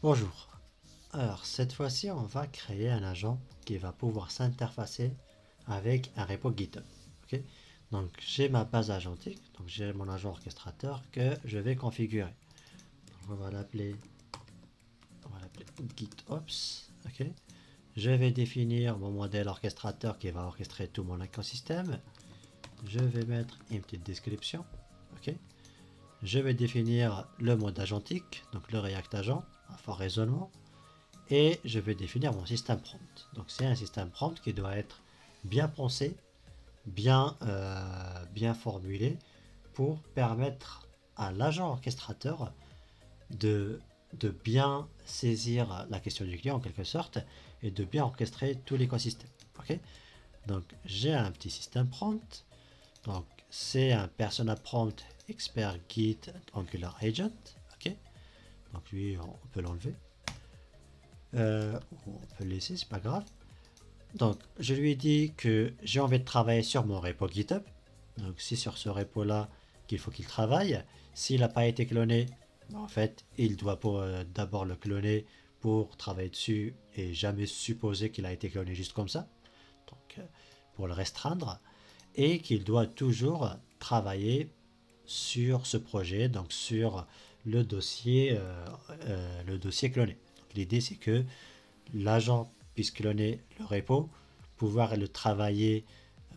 Bonjour. Alors cette fois-ci, on va créer un agent qui va pouvoir s'interfacer avec un repo GitHub. Ok. Donc j'ai ma base agentique, donc j'ai mon agent orchestrateur que je vais configurer. Donc, on va l'appeler GitOps. Ok. Je vais définir mon modèle orchestrateur qui va orchestrer tout mon écosystème. Je vais mettre une petite description. Ok. Je vais définir le mode agentique, donc le React Agent, à fort raisonnement. Et je vais définir mon système prompt. Donc c'est un système prompt qui doit être bien pensé, bien formulé pour permettre à l'agent orchestrateur de, de bien saisir la question du client en quelque sorte et de bien orchestrer tout l'écosystème. Ok. Donc j'ai un petit système prompt. Donc c'est un persona prompt expert Git Angular Agent. Ok. Donc lui on peut l'enlever. On peut le laisser, c'est pas grave. Donc, je lui ai dit que j'ai envie de travailler sur mon repo GitHub. Donc, c'est sur ce repo-là qu'il faut qu'il travaille. S'il n'a pas été cloné, en fait, il doit d'abord le cloner pour travailler dessus et jamais supposer qu'il a été cloné juste comme ça. Donc, pour le restreindre. Et qu'il doit toujours travailler sur ce projet, donc sur le dossier cloné. L'idée, c'est que l'agent puisse cloner le repo, pouvoir le travailler,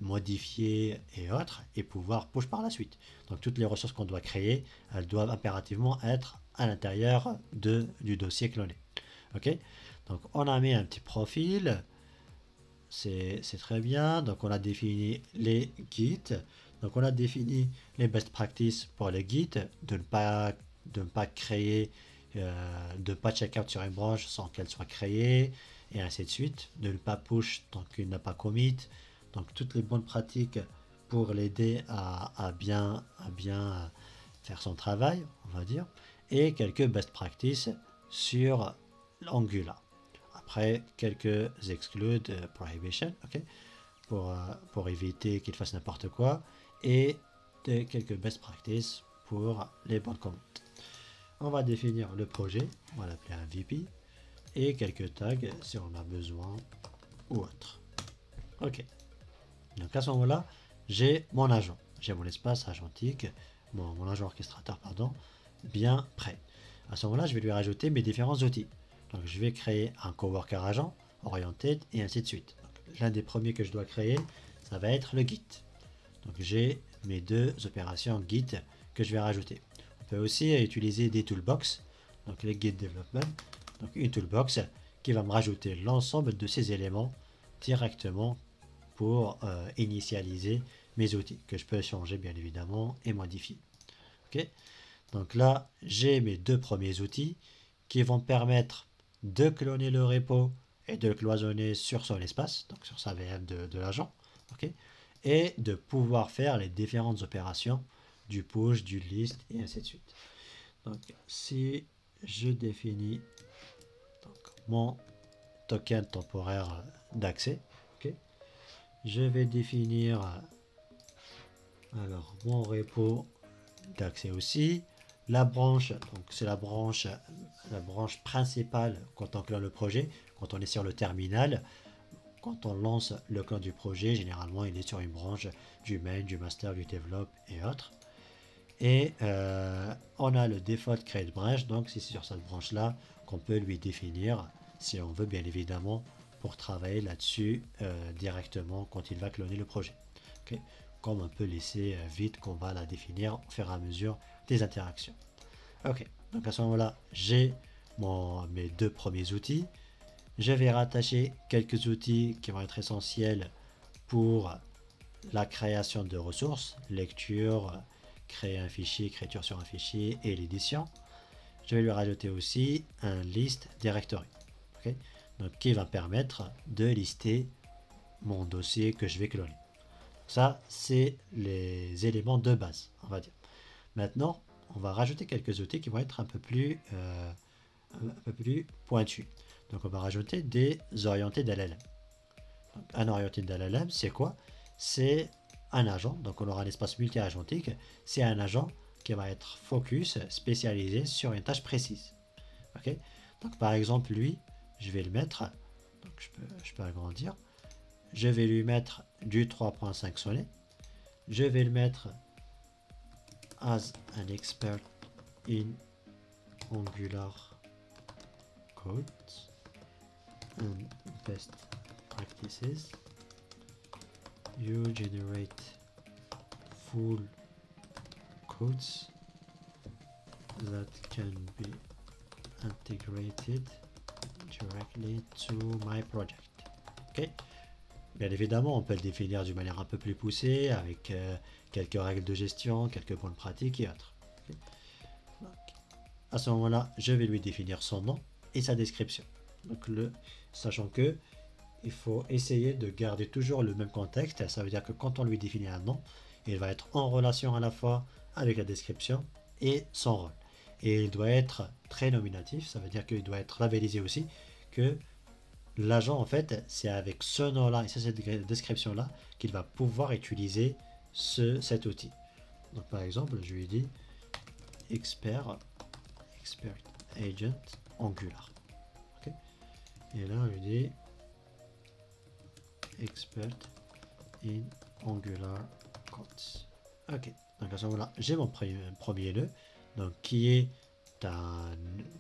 modifier et autres, et pouvoir push par la suite. Donc toutes les ressources qu'on doit créer, elles doivent impérativement être à l'intérieur du dossier cloné. Ok. Donc on a mis un petit profil, c'est très bien. Donc on a défini les Git. Donc on a défini les best practices pour les Git, de ne pas créer, de ne pas check out sur une branche sans qu'elle soit créée, et ainsi de suite. De ne pas push tant qu'il n'a pas commit. Donc toutes les bonnes pratiques pour l'aider à bien faire son travail, on va dire. Et quelques best practices sur l'Angular. Après, quelques exclude prohibition, ok, pour éviter qu'il fasse n'importe quoi, et quelques best practices pour les bonnes commandes. On va définir le projet, on va l'appeler un VP, et quelques tags si on a besoin ou autre. Ok. Donc à ce moment-là, j'ai mon agent, j'ai mon espace agentique, mon agent orchestrateur, pardon, bien prêt. À ce moment-là, je vais lui rajouter mes différents outils. Donc je vais créer un coworker agent, oriented, et ainsi de suite. L'un des premiers que je dois créer, ça va être le Git. Donc j'ai mes deux opérations Git que je vais rajouter. On peut aussi utiliser des toolbox, donc les Git Development, donc une toolbox qui va me rajouter l'ensemble de ces éléments directement pour initialiser mes outils, que je peux changer bien évidemment et modifier. Ok. Donc là, j'ai mes deux premiers outils qui vont permettre de cloner le repo et de le cloisonner sur son espace, donc sur sa VM de l'agent, okay, et de pouvoir faire les différentes opérations du push, du list et ainsi de suite. Donc si je définis donc, mon token temporaire d'accès, okay, je vais définir alors mon repo d'accès aussi. La branche, donc c'est la branche principale quand on clone le projet, quand on est sur le terminal. Quand on lance le clone du projet, généralement il est sur une branche du main, du master, du develop et autres. Et on a le default create branch, donc c'est sur cette branche là qu'on peut lui définir si on veut bien évidemment pour travailler là-dessus directement quand il va cloner le projet. Okay. Comme on peut laisser vite qu'on va la définir au fur et à mesure des interactions. Ok, donc à ce moment-là, j'ai mes deux premiers outils. Je vais rattacher quelques outils qui vont être essentiels pour la création de ressources, lecture, créer un fichier, écriture sur un fichier et l'édition. Je vais lui rajouter aussi un list directory, okay, donc qui va permettre de lister mon dossier que je vais cloner. Ça, c'est les éléments de base, on va dire. Maintenant, on va rajouter quelques outils qui vont être un peu plus pointus. Donc, on va rajouter des orientés d'LLM. Un orienté d'LLM, c'est quoi? C'est un agent, donc on aura un espace multi-agentique. C'est un agent qui va être focus, spécialisé sur une tâche précise. Okay. Donc par exemple, lui, je vais le mettre, donc je peux agrandir, je vais lui mettre du 3.5 Sonnet, je vais le mettre as an expert in Angular code and best practices. You generate full codes that can be integrated directly to my project. Ok. Bien évidemment, on peut le définir d'une manière un peu plus poussée, avec quelques règles de gestion, quelques points de pratique et autres. Okay. Donc, à ce moment-là, je vais lui définir son nom et sa description. Donc, sachant que il faut essayer de garder toujours le même contexte. Ça veut dire que quand on lui définit un nom, il va être en relation à la fois avec la description et son rôle. Et il doit être très nominatif, ça veut dire qu'il doit être labellisé aussi, que l'agent, en fait, c'est avec ce nom-là et cette description-là qu'il va pouvoir utiliser cet outil. Donc, par exemple, je lui dis expert agent Angular. Okay. Et là, on lui dit expert in Angular codes. Ok, donc à ce moment-là, j'ai mon premier nœud, donc qui est un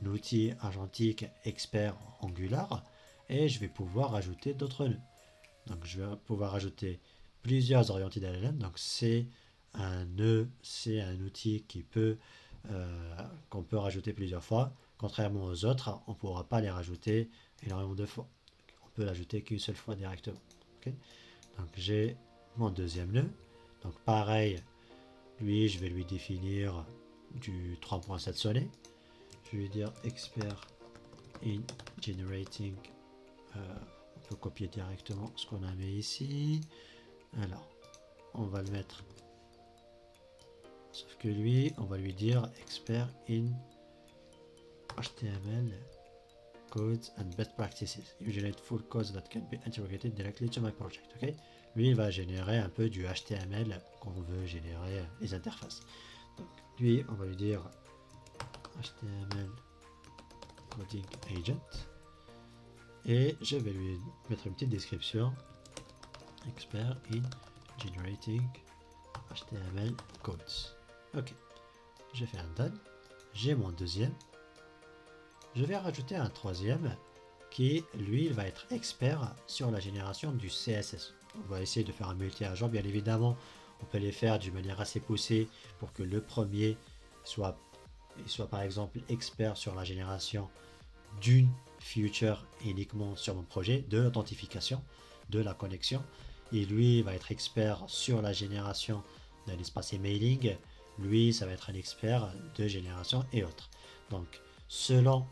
outil agentique expert Angular, et je vais pouvoir ajouter d'autres nœuds. Donc je vais pouvoir ajouter plusieurs orientés LLM. Donc c'est un nœud, c'est un outil qu'on peut rajouter plusieurs fois. Contrairement aux autres, on ne pourra pas les rajouter énormément de fois. On peut l'ajouter qu'une seule fois directement. Okay. Donc j'ai mon deuxième nœud. Donc pareil, lui, je vais lui définir du 3.7 Sonnet. Je vais lui dire expert in generating. On peut copier directement ce qu'on a mis ici. Alors, on va le mettre. Sauf que lui, on va lui dire expert in HTML codes and best practices. You generate full codes that can be integrated directly to my project. Okay? Lui, il va générer un peu du HTML qu'on veut générer les interfaces. Donc, lui, on va lui dire HTML coding agent. Et je vais lui mettre une petite description. Expert in generating HTML codes. Ok. Je fais un done. J'ai mon deuxième. Je vais rajouter un troisième qui, lui, va être expert sur la génération du CSS. On va essayer de faire un multi-agent. Bien évidemment, on peut les faire d'une manière assez poussée pour que le premier soit par exemple expert sur la génération d'une feature uniquement sur mon projet, de l'authentification, de la connexion. Et lui va être expert sur la génération d'un espace emailing. Lui, ça va être un expert de génération et autres. Donc, selon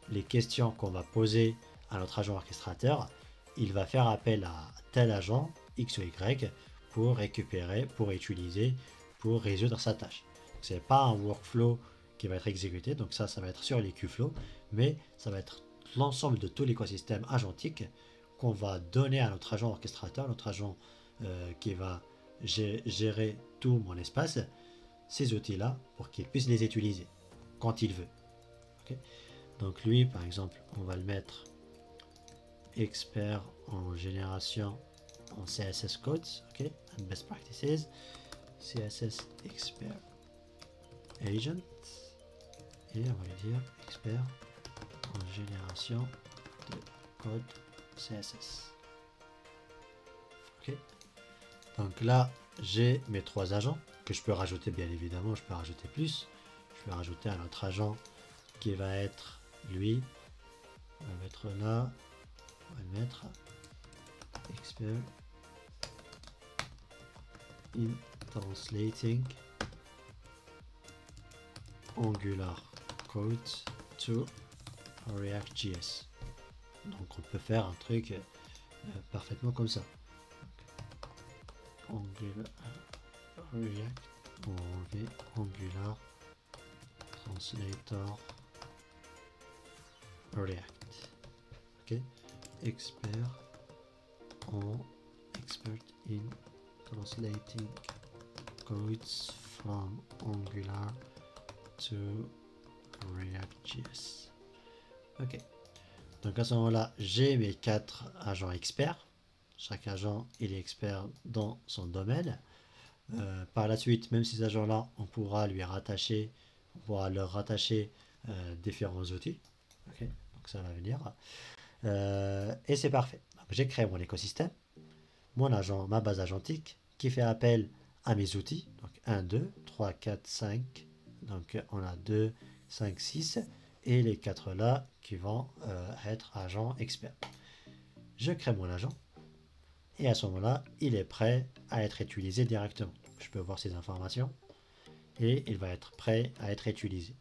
les questions qu'on va poser à notre agent orchestrateur, il va faire appel à tel agent X ou Y pour récupérer, pour utiliser, pour résoudre sa tâche. Ce n'est pas un workflow qui va être exécuté, donc ça va être sur les Qflow, mais ça va être l'ensemble de tout l'écosystème agentique qu'on va donner à notre agent orchestrateur, notre agent qui va gérer tout mon espace, ces outils-là, pour qu'il puisse les utiliser quand il veut. Okay. Donc lui, par exemple, on va le mettre expert en génération en CSS codes, ok, and best practices, CSS expert agent, et on va lui dire expert en génération de code CSS. Ok. Donc là, j'ai mes trois agents que je peux rajouter, bien évidemment, je peux rajouter plus. Je vais rajouter un autre agent qui va être lui. On va le mettre là. On va le mettre expert in translating Angular code to React.js. Donc on peut faire un truc parfaitement comme ça. Angular React, Angular Translator React. Ok, expert in translating codes from Angular to React.js. Ok. Donc à ce moment-là, j'ai mes 4 agents experts. Chaque agent, il est expert dans son domaine. Par la suite, même ces agents-là, on pourra leur rattacher différents outils. Ok. Donc ça va venir. Et c'est parfait. Donc, j'ai créé mon écosystème, mon agent, ma base agentique, qui fait appel à mes outils. Donc 1, 2, 3, 4, 5. Donc on a 2, 5, 6. Et les 4 là qui vont être agents experts. Je crée mon agent. Et à ce moment-là, il est prêt à être utilisé directement. Je peux voir ces informations. Et il va être prêt à être utilisé.